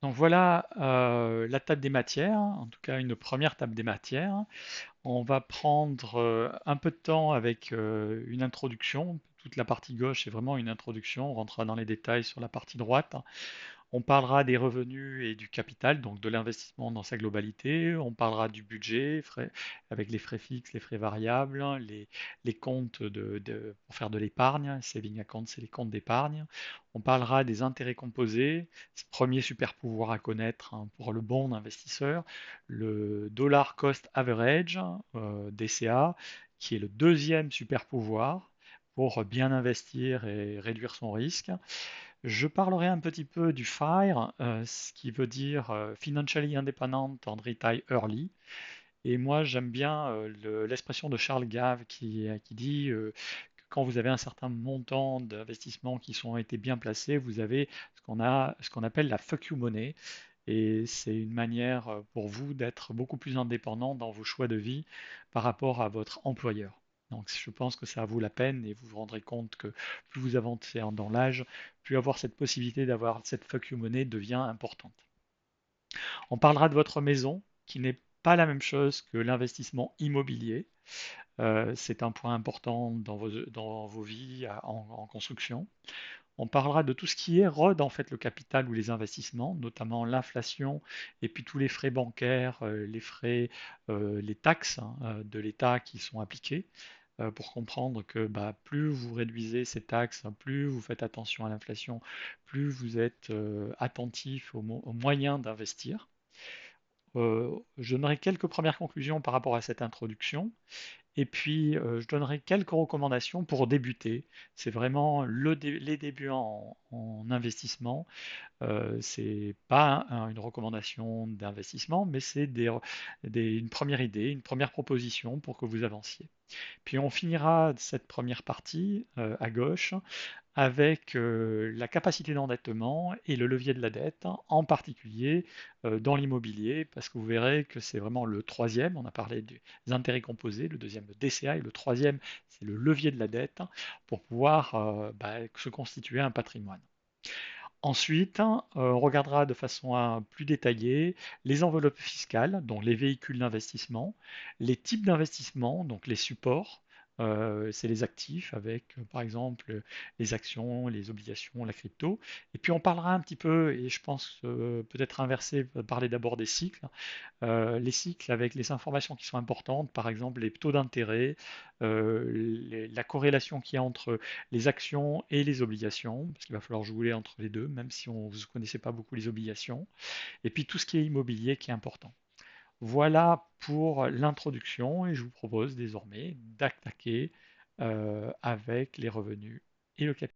Donc voilà la table des matières, en tout cas une première table des matières. On va prendre un peu de temps avec une introduction. Toute la partie gauche est vraiment une introduction. On rentrera dans les détails sur la partie droite. On parlera des revenus et du capital, donc de l'investissement dans sa globalité. On parlera du budget, avec les frais fixes, les frais variables, les comptes pour faire de l'épargne. Saving account, c'est les comptes d'épargne. On parlera des intérêts composés, premier super pouvoir à connaître hein, pour le bon investisseur. Le dollar cost average, DCA, qui est le deuxième super pouvoir pour bien investir et réduire son risque. Je parlerai un petit peu du FIRE, ce qui veut dire Financially Independent and Retire Early. Et moi, j'aime bien l'expression de Charles Gave qui dit que quand vous avez un certain montant d'investissements qui ont été bien placés, vous avez ce qu'on appelle la fuck you money. Et c'est une manière pour vous d'être beaucoup plus indépendant dans vos choix de vie par rapport à votre employeur. Donc je pense que ça vaut la peine et vous vous rendrez compte que plus vous avancez dans l'âge, plus avoir cette possibilité d'avoir cette fuck you money devient importante. On parlera de votre maison, qui n'est pas la même chose que l'investissement immobilier. C'est un point important dans vos vies en construction. On parlera de tout ce qui érode en fait le capital ou les investissements, notamment l'inflation et puis tous les frais bancaires, les frais, les taxes hein, de l'État qui sont appliqués pour comprendre que bah, plus vous réduisez ces taxes, plus vous faites attention à l'inflation, plus vous êtes attentif aux moyens d'investir. Je donnerai quelques premières conclusions par rapport à cette introduction. Et puis, je donnerai quelques recommandations pour débuter. C'est vraiment les débuts en investissement. C'est pas une recommandation d'investissement, mais c'est une première idée, une première proposition pour que vous avanciez. Puis on finira cette première partie à gauche avec la capacité d'endettement et le levier de la dette, en particulier dans l'immobilier, parce que vous verrez que c'est vraiment le troisième, on a parlé des intérêts composés, le deuxième le DCA, et le troisième c'est le levier de la dette pour pouvoir se constituer un patrimoine. Ensuite, on regardera de façon plus détaillée les enveloppes fiscales, donc les véhicules d'investissement, les types d'investissement, donc les supports, c'est les actifs avec par exemple les actions, les obligations, la crypto. Et puis on parlera un petit peu, et je pense peut-être inverser, parler d'abord des cycles, les cycles avec les informations qui sont importantes, par exemple les taux d'intérêt, la corrélation qu'il y a entre les actions et les obligations, parce qu'il va falloir jouer entre les deux, même si vous ne connaissez pas beaucoup les obligations, et puis tout ce qui est immobilier qui est important. Voilà pour l'introduction, et je vous propose désormais d'attaquer avec les revenus et le capital.